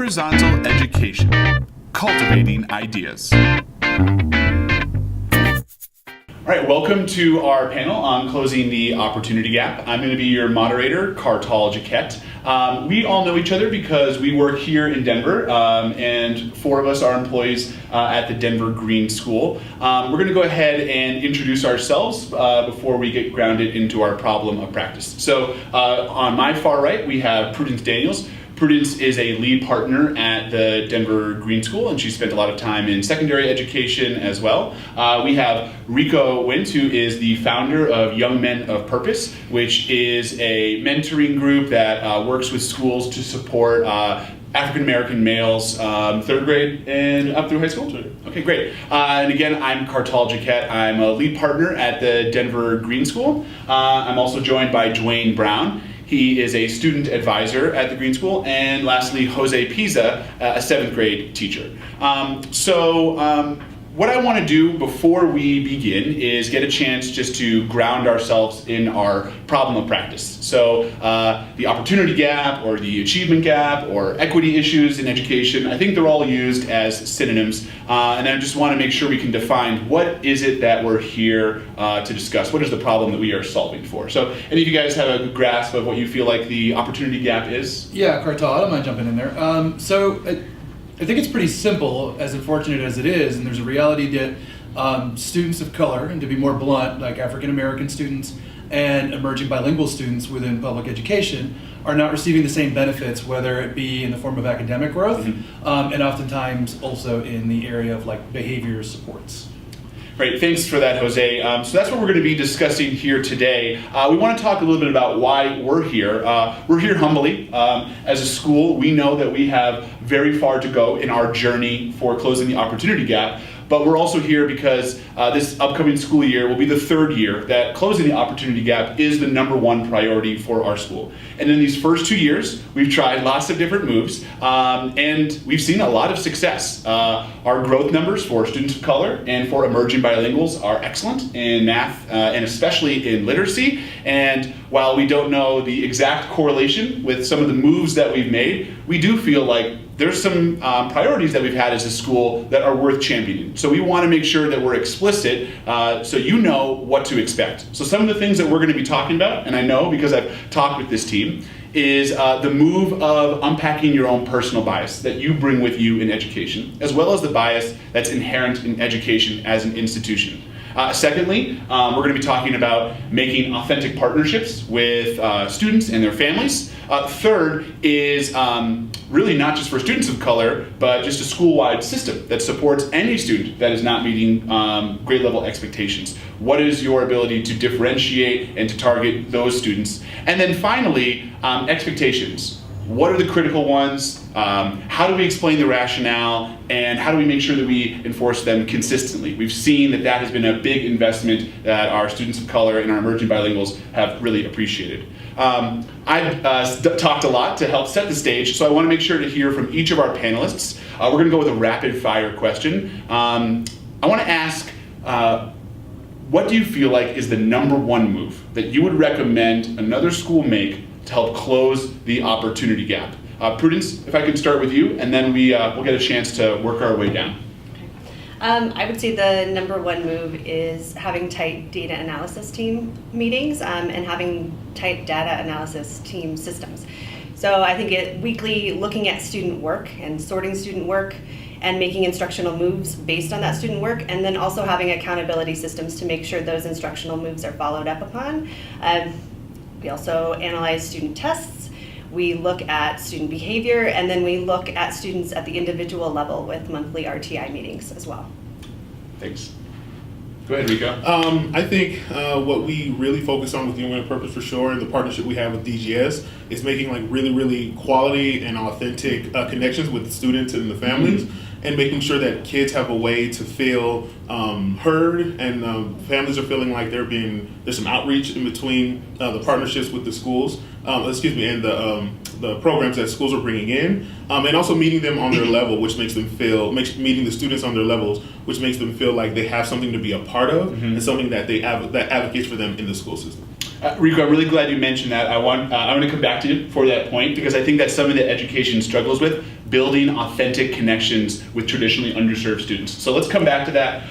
Horizontal Education, Cultivating Ideas. All right, welcome to our panel on closing the opportunity gap. I'm going to be your moderator, Kartal Jaquette. We all know each other because we work here in Denver, and four of us are employees at the Denver Green School. We're going to go ahead and introduce ourselves before we get grounded into our problem of practice. So on my far right, we have Prudence Daniels. Prudence is a lead partner at the Denver Green School, and she spent a lot of time in secondary education as well. We have Rico Wint, who is the founder of Young Men of Purpose, which is a mentoring group that works with schools to support African American males, third grade and up through high school? Okay, great. And again, I'm Kartal Jaquette. I'm a lead partner at the Denver Green School. I'm also joined by Dwayne Brown. He is a student advisor at the Green School. And lastly, Jose Pisa, a seventh grade teacher. What I want to do before we begin is get a chance just to ground ourselves in our problem of practice. So the opportunity gap or the achievement gap or equity issues in education, I think they're all used as synonyms. And I just want to make sure we can define what is it that we're here to discuss. What is the problem that we are solving for? So any of you guys have a good grasp of what you feel like the opportunity gap is? Yeah, Kartal, I don't mind jumping in there. I think it's pretty simple, as unfortunate as it is, and there's a reality that students of color, and to be more blunt, like African American students and emerging bilingual students within public education are not receiving the same benefits, whether it be in the form of academic growth, and oftentimes also in the area of like behavior supports. Great, thanks for that, Jose. So that's what we're going to be discussing here today. We want to talk a little bit about why we're here. We're here humbly. As a school, we know that we have very far to go in our journey for closing the opportunity gap. But we're also here because this upcoming school year will be the third year that closing the opportunity gap is the number one priority for our school. And in these first 2 years, we've tried lots of different moves, and we've seen a lot of success. Our growth numbers for students of color and for emerging bilinguals are excellent in math and especially in literacy. And while we don't know the exact correlation with some of the moves that we've made, we do feel like there's some priorities that we've had as a school that are worth championing. So we want to make sure that we're explicit so you know what to expect. So some of the things that we're going to be talking about, and I know because I've talked with this team, is the move of unpacking your own personal bias that you bring with you in education, as well as the bias that's inherent in education as an institution. Secondly, we're going to be talking about making authentic partnerships with students and their families. Third is really not just for students of color, but just a school-wide system that supports any student that is not meeting grade level expectations. What is your ability to differentiate and to target those students? And then finally, expectations. What are the critical ones? How do we explain the rationale? And how do we make sure that we enforce them consistently? We've seen that has been a big investment that our students of color and our emerging bilinguals have really appreciated. I've talked a lot to help set the stage, so I want to make sure to hear from each of our panelists. We're going to go with a rapid fire question. I want to ask, what do you feel like is the number one move that you would recommend another school make to help close the opportunity gap? Prudence, if I could start with you, and then we'll get a chance to work our way down. I would say the number one move is having tight data analysis team meetings and having tight data analysis team systems. So I think weekly looking at student work and sorting student work and making instructional moves based on that student work, and then also having accountability systems to make sure those instructional moves are followed up upon. We also analyze student tests. We look at student behavior, and then we look at students at the individual level with monthly RTI meetings as well. Thanks. Go ahead, Rico. I think what we really focus on with Young Men of Purpose for sure, and the partnership we have with DGS, is making like really, really quality and authentic connections with students and the families. And making sure that kids have a way to feel heard, and families are feeling like there's some outreach in between the partnerships with the schools, and the programs that schools are bringing in, and also meeting them on their level, which meeting the students on their levels, which makes them feel like they have something to be a part of, and something that that advocates for them in the school system. Rico, I'm really glad you mentioned that. I want to come back to you for that point, because I think that's something that education struggles with. building authentic connections with traditionally underserved students. So let's come back to that.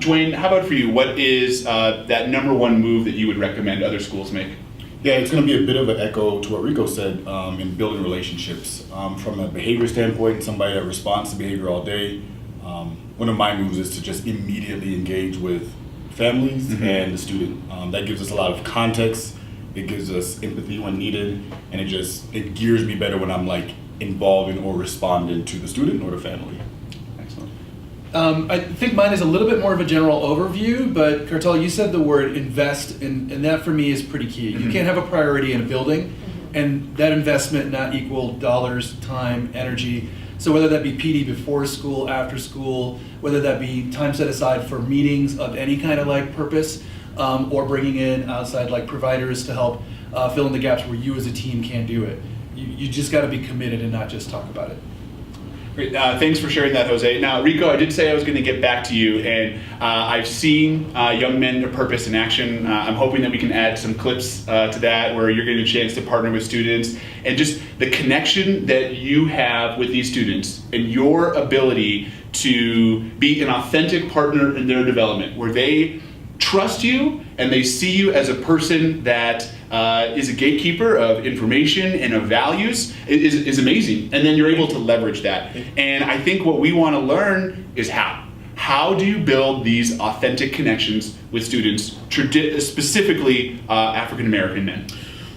Dwayne, how about for you? What is that number one move that you would recommend other schools make? Yeah, it's going to be a bit of an echo to what Rico said in building relationships. From a behavior standpoint, somebody that responds to behavior all day, one of my moves is to just immediately engage with families and the student. That gives us a lot of context. It gives us empathy when needed, and it gears me better when I'm like involving or responding to the student or the family. Excellent. I think mine is a little bit more of a general overview, but Cartel, you said the word invest, and that for me is pretty key. You can't have a priority in a building, and that investment not equal dollars, time, energy. So whether that be PD before school, after school, whether that be time set aside for meetings of any kind of like purpose, or bringing in outside like providers to help fill in the gaps where you as a team can't do it. You just got to be committed and not just talk about it. Great. Thanks for sharing that, Jose. Now, Rico, I did say I was going to get back to you, and I've seen Young Men of Purpose in action. I'm hoping that we can add some clips to that where you're getting a chance to partner with students, and just the connection that you have with these students and your ability to be an authentic partner in their development, where they trust you and they see you as a person that is a gatekeeper of information and of values is amazing. And then you're able to leverage that. And I think what we want to learn is how. How do you build these authentic connections with students, specifically African American men?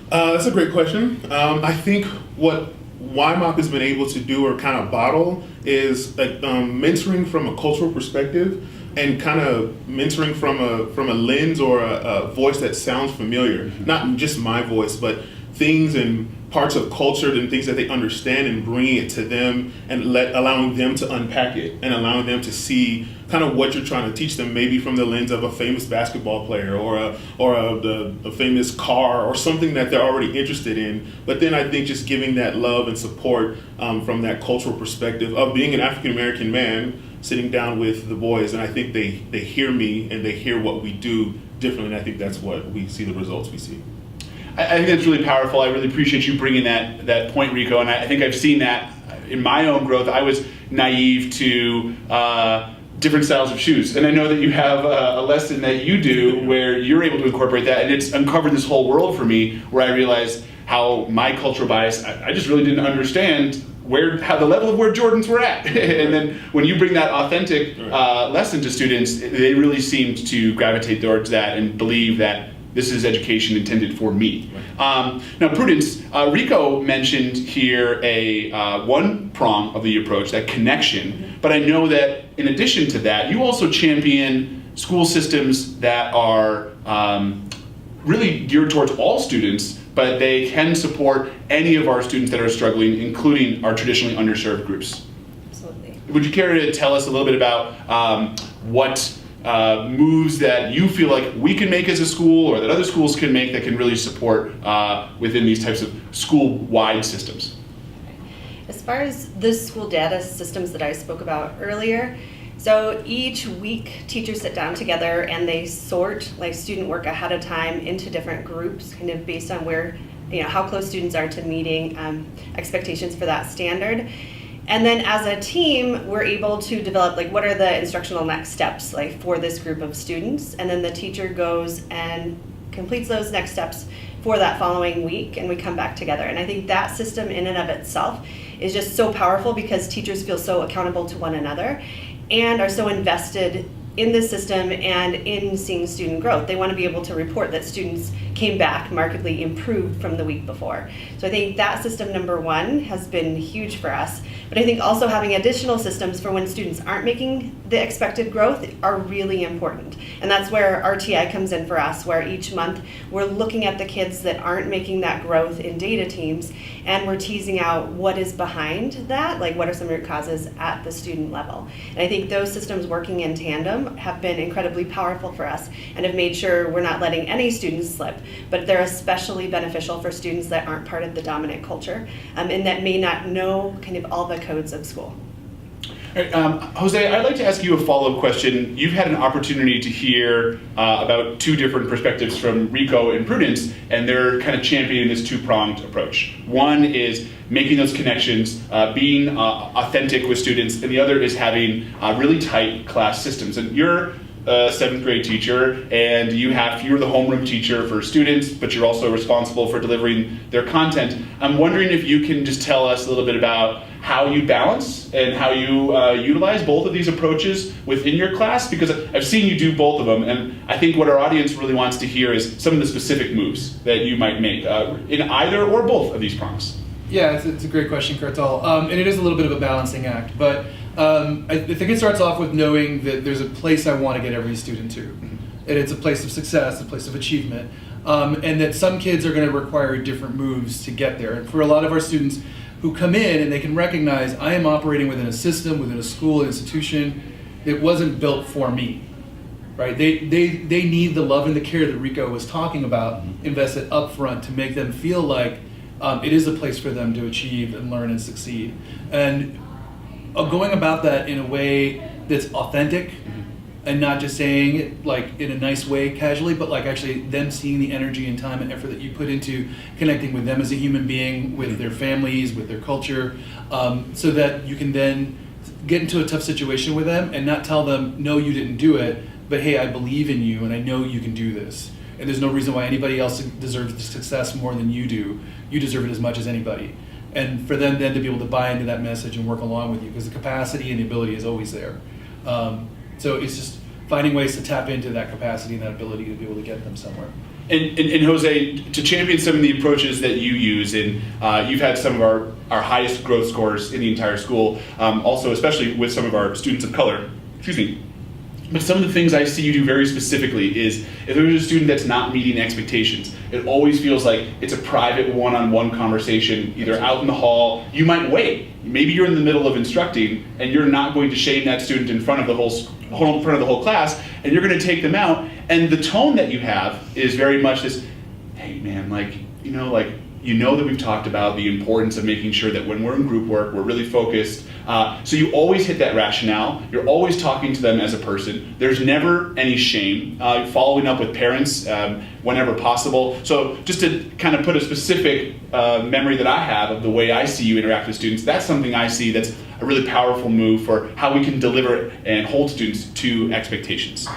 That's a great question. I think what YMOP has been able to do or kind of bottle is mentoring from a cultural perspective, and kind of mentoring from a lens or a voice that sounds familiar. Not just my voice, but things and parts of culture and things that they understand, and bringing it to them and allowing them to unpack it and allowing them to see kind of what you're trying to teach them, maybe from the lens of a famous basketball player or a famous car or something that they're already interested in. But then I think just giving that love and support from that cultural perspective of being an African American man sitting down with the boys, and I think they hear me and they hear what we do differently, and I think that's what we see, the results we see. I think that's really powerful. I really appreciate you bringing that point, Rico, and I think I've seen that in my own growth. I was naive to different styles of shoes, and I know that you have a lesson that you do where you're able to incorporate that, and it's uncovered this whole world for me where I realized how my cultural bias, I just really didn't understand how the level of where Jordans were at. And then when you bring that authentic lesson to students, they really seemed to gravitate towards that and believe that this is education intended for me. Now, Prudence, Rico mentioned here one prong of the approach, that connection, but I know that in addition to that, you also champion school systems that are really geared towards all students, but they can support any of our students that are struggling, including our traditionally underserved groups. Absolutely. Would you care to tell us a little bit about what moves that you feel like we can make as a school or that other schools can make that can really support within these types of school-wide systems? As far as the school data systems that I spoke about earlier, so each week teachers sit down together and they sort like student work ahead of time into different groups, kind of based on where, how close students are to meeting expectations for that standard. And then as a team, we're able to develop like what are the instructional next steps like for this group of students, and then the teacher goes and completes those next steps for that following week, and we come back together. And I think that system in and of itself is just so powerful because teachers feel so accountable to one another and are so invested in the system and in seeing student growth. They want to be able to report that students came back markedly improved from the week before. So I think that system number one has been huge for us. But I think also having additional systems for when students aren't making the expected growth are really important. And that's where RTI comes in for us, where each month we're looking at the kids that aren't making that growth in data teams, and we're teasing out what is behind that, like what are some root causes at the student level. And I think those systems working in tandem have been incredibly powerful for us and have made sure we're not letting any students slip, but they're especially beneficial for students that aren't part of the dominant culture and that may not know kind of all the codes of school. right, Jose, I'd like to ask you a follow-up question. You've had an opportunity to hear about two different perspectives from Rico and Prudence, and they're kind of championing this two-pronged approach. One is making those connections, being authentic with students, and the other is having really tight class systems. And you're a seventh grade teacher, and you're the homeroom teacher for students, but you're also responsible for delivering their content. I'm wondering if you can just tell us a little bit about how you balance and how you utilize both of these approaches within your class, because I've seen you do both of them, and I think what our audience really wants to hear is some of the specific moves that you might make in either or both of these prongs. Yeah, it's a great question, Kartal. And it is a little bit of a balancing act, but I think it starts off with knowing that there's a place I want to get every student to. And it's a place of success, a place of achievement, and that some kids are going to require different moves to get there. And for a lot of our students who come in and they can recognize I am operating within a system, within a school, an institution that wasn't built for me, right? They need the love and the care that Rico was talking about invested up front to make them feel like it is a place for them to achieve and learn and succeed. And going about that in a way that's authentic and not just saying it like in a nice way casually, but like actually them seeing the energy and time and effort that you put into connecting with them as a human being, with their families, with their culture, so that you can then get into a tough situation with them and not tell them, no, you didn't do it, but hey, I believe in you and I know you can do this. And there's no reason why anybody else deserves the success more than you do. You deserve it as much as anybody. And for them then to be able to buy into that message and work along with you, because the capacity and the ability is always there. So it's just finding ways to tap into that capacity and that ability to be able to get them somewhere. And Jose, to champion some of the approaches that you use, and you've had some of our highest growth scores in the entire school, also especially with some of our students of color, excuse me. But some of the things I see you do very specifically is if there's a student that's not meeting expectations, it always feels like it's a private one-on-one conversation, either out in the hall. You might wait. Maybe you're in the middle of instructing and you're not going to shame that student in front of the whole class, and you're going to take them out. And the tone that you have is very much this, hey man, you know that we've talked about the importance of making sure that when we're in group work, we're really focused. So you always hit that rationale. You're always talking to them as a person. There's never any shame. Following up with parents whenever possible. So just to kind of put a specific memory that I have of the way I see you interact with students, that's something I see that's a really powerful move for how we can deliver and hold students to expectations.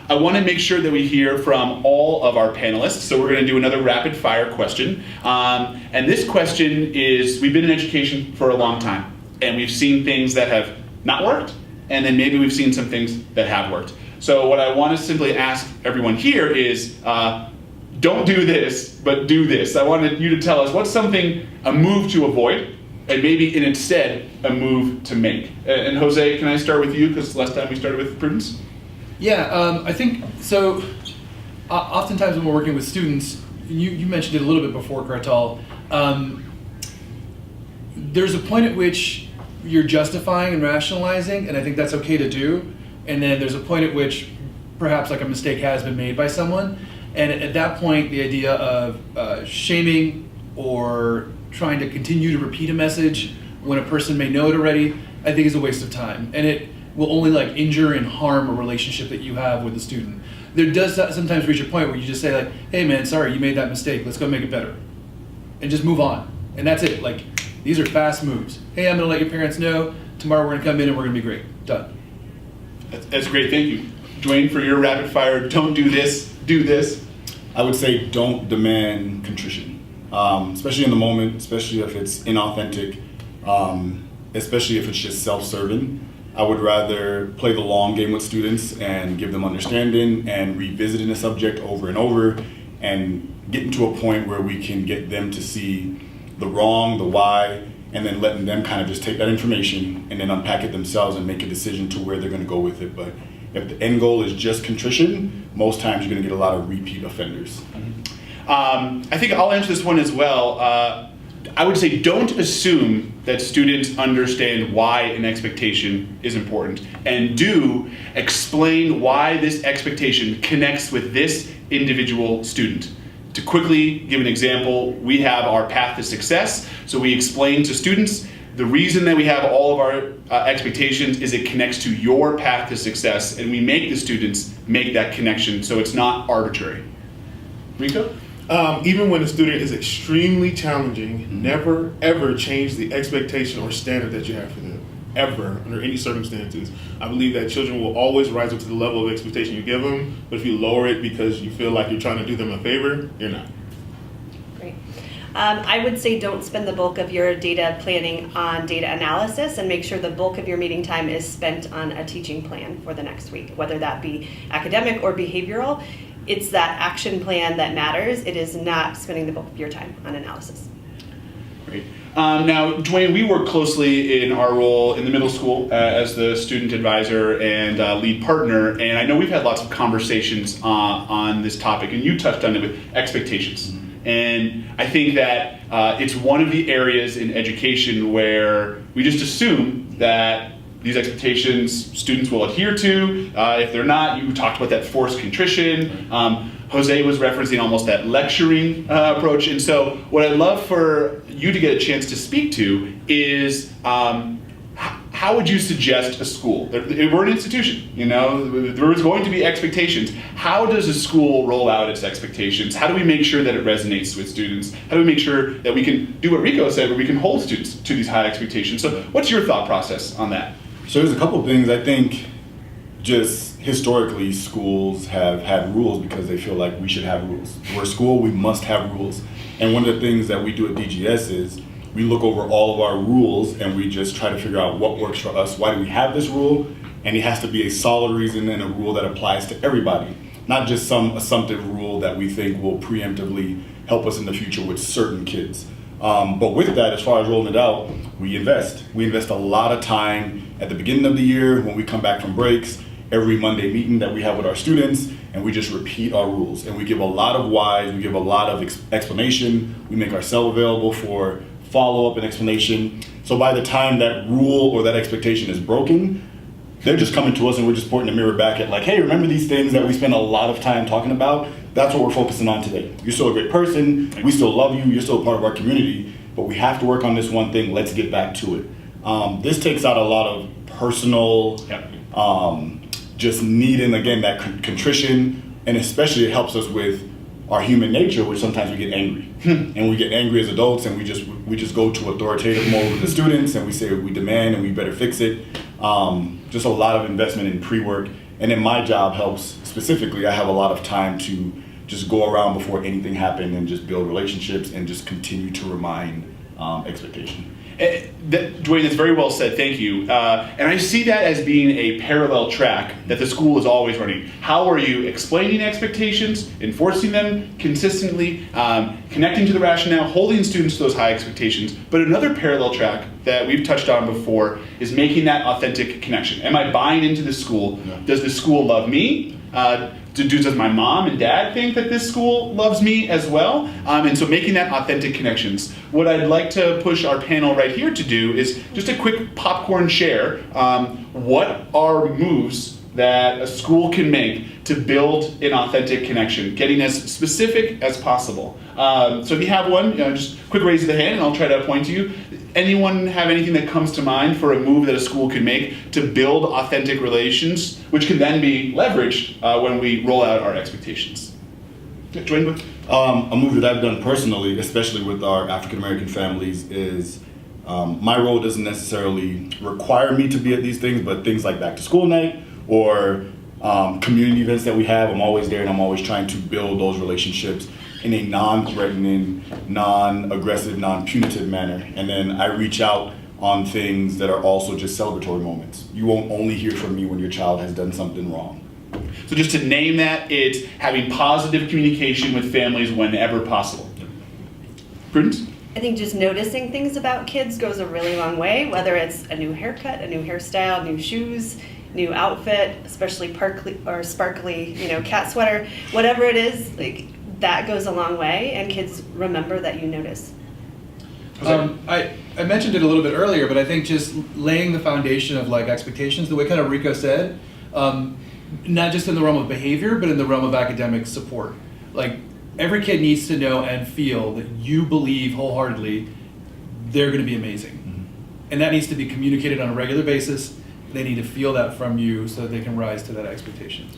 I want to make sure that we hear from all of our panelists, so we're going to do another rapid fire question. And this question is, we've been in education for a long time, and we've seen things that have not worked, and then maybe we've seen some things that have worked. So what I want to simply ask everyone here is, don't do this, but do this. I wanted you to tell us what's a move to avoid, and maybe instead a move to make. And Jose, can I start with you, because last time we started with Prudence? Yeah, I think so. Oftentimes when we're working with students, you mentioned it a little bit before, Kartal. There's a point at which you're justifying and rationalizing, and I think that's okay to do. And then there's a point at which perhaps like a mistake has been made by someone, and at that point, the idea of shaming or trying to continue to repeat a message when a person may know it already, I think is a waste of time, and it will only like injure and harm a relationship that you have with the student. There does sometimes reach a point where you just say like, hey man, sorry, you made that mistake, let's go make it better. And just move on. And that's it. Like, these are fast moves. Hey, I'm gonna let your parents know, tomorrow we're gonna come in and we're gonna be great. Done. That's great, thank you. Dwayne, for your rapid fire, don't do this, do this. I would say don't demand contrition, especially in the moment, especially if it's inauthentic, especially if it's just self-serving. I would rather play the long game with students and give them understanding and revisiting a subject over and over and getting to a point where we can get them to see the wrong, the why, and then letting them kind of just take that information and then unpack it themselves and make a decision to where they're going to go with it. But if the end goal is just contrition, most times you're going to get a lot of repeat offenders. I think I'll answer this one as well. I would say don't assume that students understand why an expectation is important, and do explain why this expectation connects with this individual student. To quickly give an example, we have our path to success, so we explain to students the reason that we have all of our expectations is it connects to your path to success, and we make the students make that connection so it's not arbitrary. Rico? Even when a student is extremely challenging, never ever change the expectation or standard that you have for them. Ever, under any circumstances. I believe that children will always rise up to the level of expectation you give them, but if you lower it because you feel like you're trying to do them a favor, you're not. Great. I would say don't spend the bulk of your data planning on data analysis, and make sure the bulk of your meeting time is spent on a teaching plan for the next week, whether that be academic or behavioral. It's that action plan that matters. It is not spending the bulk of your time on analysis. Great. Now, Dwayne, we work closely in our role in the middle school as the student advisor and lead partner, and I know we've had lots of conversations on this topic, and you touched on it with expectations. And I think that it's one of the areas in education where we just assume that these expectations students will adhere to. If they're not, you talked about that forced contrition. Jose was referencing almost that lecturing approach. And so what I'd love for you to get a chance to speak to is how would you suggest a school? We're an institution, you know, there's going to be expectations. How does a school roll out its expectations? How do we make sure that it resonates with students? How do we make sure that we can do what Rico said, where we can hold students to these high expectations? So what's your thought process on that? So there's a couple of things. I think just historically schools have had rules because they feel like we should have rules. We're a school, we must have rules. And one of the things that we do at DGS is we look over all of our rules and we just try to figure out what works for us. Why do we have this rule? And it has to be a solid reason and a rule that applies to everybody, not just some assumptive rule that we think will preemptively help us in the future with certain kids. But with that, as far as rolling it out, we invest. We invest a lot of time at the beginning of the year when we come back from breaks, every Monday meeting that we have with our students, and we just repeat our rules. And we give a lot of whys, we give a lot of explanation, we make ourselves available for follow-up and explanation. So by the time that rule or that expectation is broken, they're just coming to us and we're just pointing the mirror back at like, hey, remember these things that we spend a lot of time talking about? That's what we're focusing on today. You're still a great person, we still love you, you're still a part of our community, but we have to work on this one thing, let's get back to it. This takes out a lot of personal, just needing, again, that contrition, and especially it helps us with our human nature, which sometimes we get angry. And we get angry as adults and we just go to authoritative mode with the students and we say we demand and we better fix it. Just a lot of investment in pre-work. And then my job helps specifically. I have a lot of time to just go around before anything happened and just build relationships and just continue to remind expectation. Dwayne, that's very well said, thank you. And I see that as being a parallel track that the school is always running. How are you explaining expectations, enforcing them consistently, connecting to the rationale, holding students to those high expectations? But another parallel track that we've touched on before is making that authentic connection. Am I buying into the school? Yeah. Does the school love me? Does my mom and dad think that this school loves me as well? And so making that authentic connections. What I'd like to push our panel right here to do is just a quick popcorn share. What are moves that a school can make to build an authentic connection, getting as specific as possible? So if you have one, just quick raise of the hand and I'll try to point to you. Anyone have anything that comes to mind for a move that a school can make to build authentic relations, which can then be leveraged when we roll out our expectations? Dwayne? A move that I've done personally, especially with our African American families, is my role doesn't necessarily require me to be at these things, but things like back to school night or community events that we have, I'm always there and I'm always trying to build those relationships in a non-threatening, non-aggressive, non-punitive manner. And then I reach out on things that are also just celebratory moments. You won't only hear from me when your child has done something wrong. So just to name that, it's having positive communication with families whenever possible. Prudence? I think just noticing things about kids goes a really long way, whether it's a new haircut, a new hairstyle, new shoes, new outfit, especially sparkly, cat sweater, whatever it is, like that goes a long way, and kids remember that you notice. I mentioned it a little bit earlier, but I think just laying the foundation of like expectations, the way kind of Rico said, not just in the realm of behavior, but in the realm of academic support. Like every kid needs to know and feel that you believe wholeheartedly they're going to be amazing. and that needs to be communicated on a regular basis. They need to feel that from you so that they can rise to that expectation.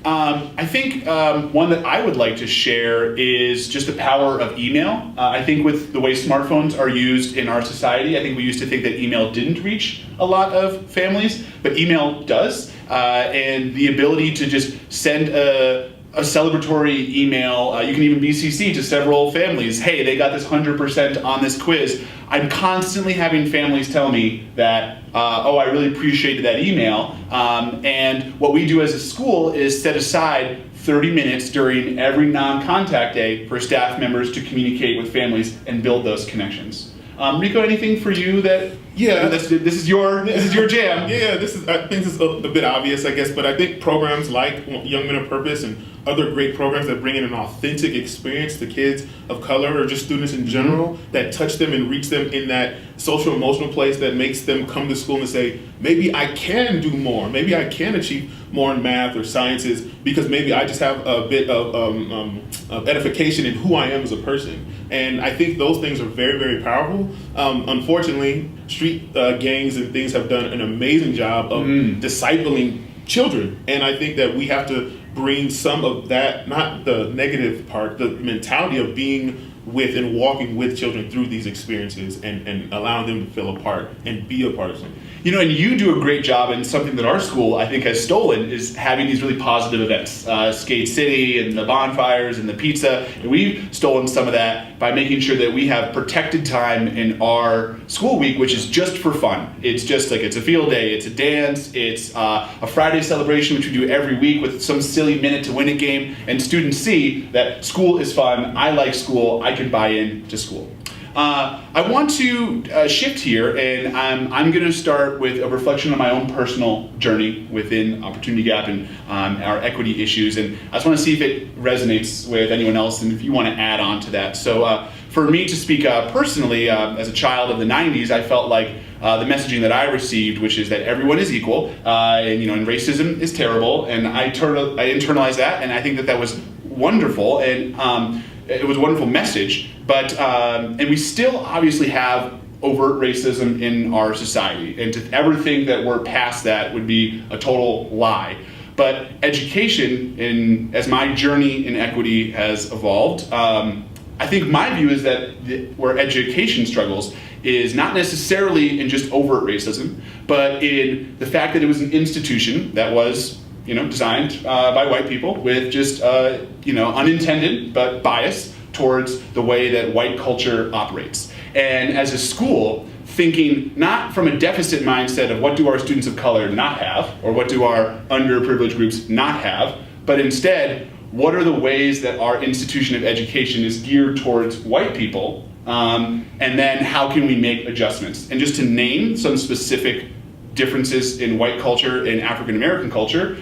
I think one that I would like to share is just the power of email. I think with the way smartphones are used in our society, I think we used to think that email didn't reach a lot of families, but email does. And the ability to just send a celebratory email, you can even BCC to several families, hey, they got this 100% on this quiz. I'm constantly having families tell me that, oh, I really appreciated that email. And what we do as a school is set aside 30 minutes during every non-contact day for staff members to communicate with families and build those connections. Rico, anything for you that? Yeah. This is your jam. Yeah, I think this is a bit obvious, I guess, but I think programs like Young Men of Purpose and other great programs that bring in an authentic experience to kids of color or just students in general that touch them and reach them in that social emotional place that makes them come to school and say, maybe I can do more, maybe I can achieve more in math or sciences because maybe I just have a bit of edification in who I am as a person. And I think those things are very, very powerful. Unfortunately, street gangs and things have done an amazing job of discipling children. And I think that we have to bring some of that, not the negative part, the mentality of being with and walking with children through these experiences and allowing them to feel a part and be a part of something. You know, and you do a great job, and something that our school, I think, has stolen is having these really positive events. Skate City and the bonfires and the pizza. And we've stolen some of that by making sure that we have protected time in our school week, which is just for fun. It's just like, it's a field day, it's a dance, it's a Friday celebration, which we do every week with some silly minute to win it game. And students see that school is fun, I like school, I can buy in to school. I want to shift here, and I'm going to start with a reflection on my own personal journey within Opportunity Gap and our equity issues, and I just want to see if it resonates with anyone else and if you want to add on to that. So for me to speak personally, as a child of the 90s, I felt like the messaging that I received, which is that everyone is equal, and racism is terrible, and I internalized that, and I think that was wonderful, and it was a wonderful message, but and we still obviously have overt racism in our society, and to ever think that we're past that would be a total lie. But education, as my journey in equity has evolved, I think my view is that where education struggles is not necessarily in just overt racism, but in the fact that it was an institution that was designed by white people with just, unintended but bias towards the way that white culture operates. And as a school, thinking not from a deficit mindset of what do our students of color not have, or what do our underprivileged groups not have, but instead, what are the ways that our institution of education is geared towards white people, and then how can we make adjustments? And just to name some specific differences in white culture and African American culture,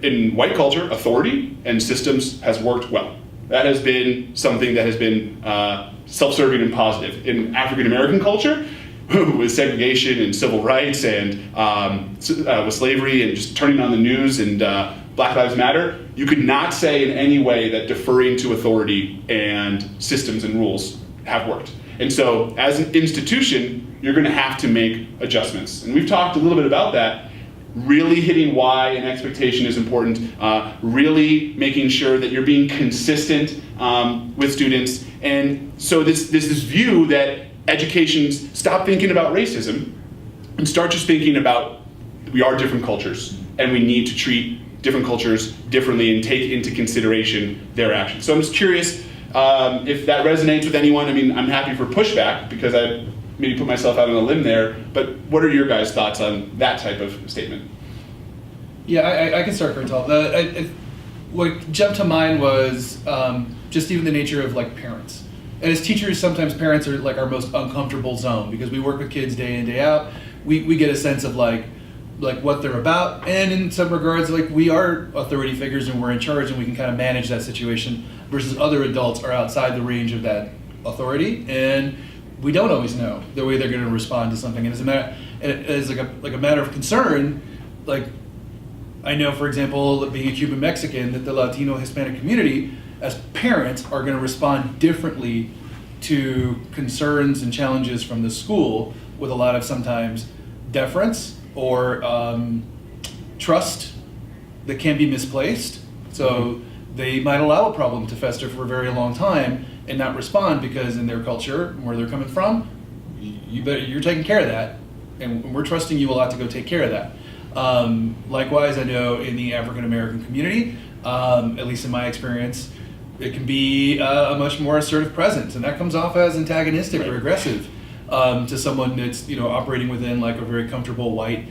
in white culture, authority and systems has worked well. That has been something that has been self-serving and positive. In African American culture, with segregation and civil rights and with slavery and just turning on the news and Black Lives Matter, you could not say in any way that deferring to authority and systems and rules have worked. And so as an institution, you're going to have to make adjustments. And we've talked a little bit about that. Really hitting why and expectation is important. Really making sure that you're being consistent with students. And so this view that educations stop thinking about racism and start just thinking about we are different cultures and we need to treat different cultures differently and take into consideration their actions. So I'm just curious if that resonates with anyone. I mean, I'm happy for pushback because I maybe put myself out on a limb there, but what are your guys' thoughts on that type of statement? Yeah, I can start, Bertal. What jumped to mind was just even the nature of parents. And as teachers, sometimes parents are our most uncomfortable zone because we work with kids day in, day out. We get a sense of what they're about, and in some regards, we are authority figures and we're in charge and we can kind of manage that situation versus other adults are outside the range of that authority, and we don't always know the way they're going to respond to something. And as a matter of concern, I know, for example, being a Cuban Mexican, that the Latino Hispanic community, as parents, are going to respond differently to concerns and challenges from the school with a lot of sometimes deference or trust that can be misplaced. So they might allow a problem to fester for a very long time and not respond because in their culture, where they're coming from, you're taking care of that, and we're trusting you a lot to go take care of that. Likewise, I know in the African American community, at least in my experience, it can be a much more assertive presence, and that comes off as antagonistic or aggressive to someone that's operating within like a very comfortable white,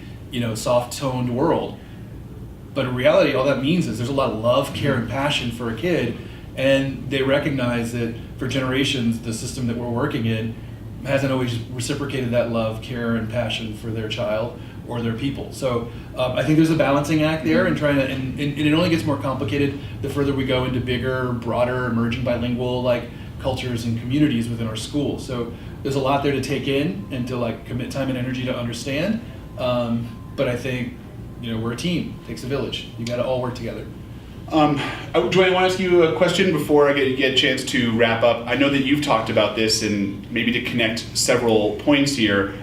soft-toned world. But in reality, all that means is there's a lot of love, care, and passion for a kid, and they recognize that for generations, the system that we're working in hasn't always reciprocated that love, care, and passion for their child or their people. So I think there's a balancing act there, and and it only gets more complicated the further we go into bigger, broader, emerging bilingual like cultures and communities within our schools. So there's a lot there to take in and to commit time and energy to understand. But I think we're a team. It takes a village. You got to all work together. Joanne, I want to ask you a question before I get a chance to wrap up. I know that you've talked about this, and maybe to connect several points here.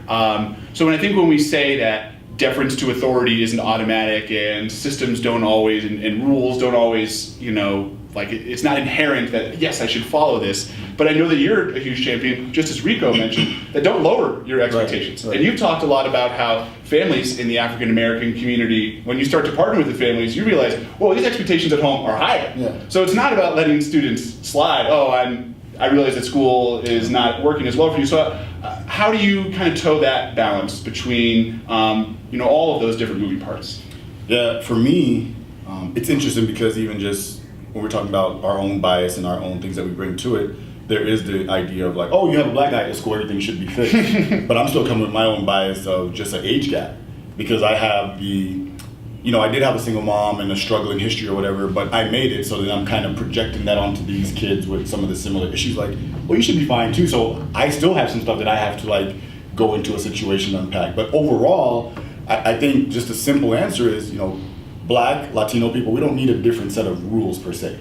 So when we say that deference to authority isn't automatic, and systems don't always, and rules don't always, it's not inherent that, yes, I should follow this. But I know that you're a huge champion, just as Rico mentioned, that don't lower your expectations. Right. And you've talked a lot about how families in the African American community, when you start to partner with the families, you realize, well, these expectations at home are higher. Yeah. So it's not about letting students slide. Oh, I realize that school is not working as well for you. So how do you kind of toe that balance between, all of those different moving parts? Yeah, for me, it's interesting because even just when we're talking about our own bias and our own things that we bring to it, there is the idea of you have a black guy at school, everything should be fixed. But I'm still coming with my own bias of just an age gap, because I have I did have a single mom and a struggling history or whatever, but I made it, so then I'm kind of projecting that onto these kids with some of the similar issues. Well, you should be fine too. So I still have some stuff that I have to go into a situation to unpack. But overall, I think just a simple answer is, Black, Latino people, we don't need a different set of rules per se.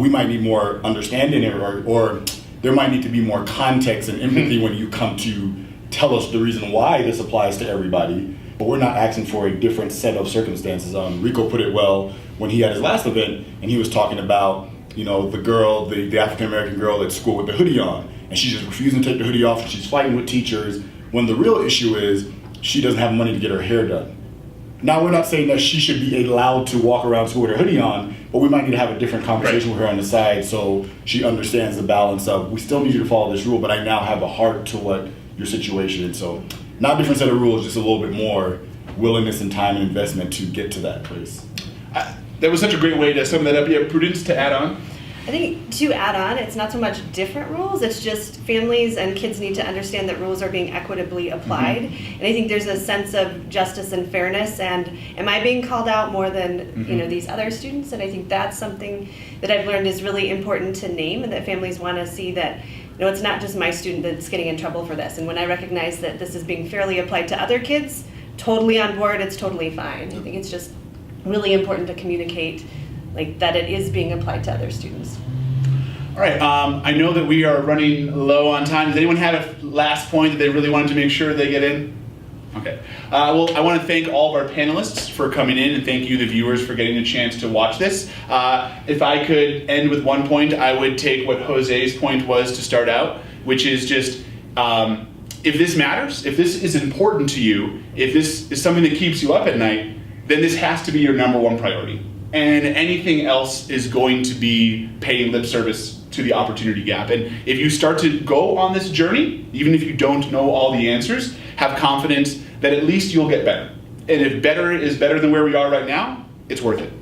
We might need more understanding, or there might need to be more context and empathy when you come to tell us the reason why this applies to everybody, but we're not asking for a different set of circumstances. Rico put it well when he had his last event, and he was talking about, the girl, the African-American girl at school with the hoodie on, and she's just refusing to take the hoodie off, and she's fighting with teachers, when the real issue is she doesn't have money to get her hair done. Now, we're not saying that she should be allowed to walk around school with her hoodie on, but we might need to have a different conversation with her on the side so she understands the balance of, we still need you to follow this rule, but I now have a heart to what your situation is. So not a different set of rules, just a little bit more willingness and time and investment to get to that place. That was such a great way to sum that up. Yeah, Prudence, to add on? I think to add on, it's not so much different rules, it's just families and kids need to understand that rules are being equitably applied. And I think there's a sense of justice and fairness, and am I being called out more than these other students? And I think that's something that I've learned is really important to name, and that families want to see that it's not just my student that's getting in trouble for this. And when I recognize that this is being fairly applied to other kids, totally on board, it's totally fine. I think it's just really important to communicate that it is being applied to other students. All right, I know that we are running low on time. Does anyone have a last point that they really wanted to make sure they get in? Okay. Well, I want to thank all of our panelists for coming in, and thank you, the viewers, for getting a chance to watch this. If I could end with one point, I would take what Jose's point was to start out, which is just, if this matters, if this is important to you, if this is something that keeps you up at night, then this has to be your number one priority. And anything else is going to be paying lip service to the opportunity gap. And if you start to go on this journey, even if you don't know all the answers, have confidence that at least you'll get better. And if better is better than where we are right now, it's worth it.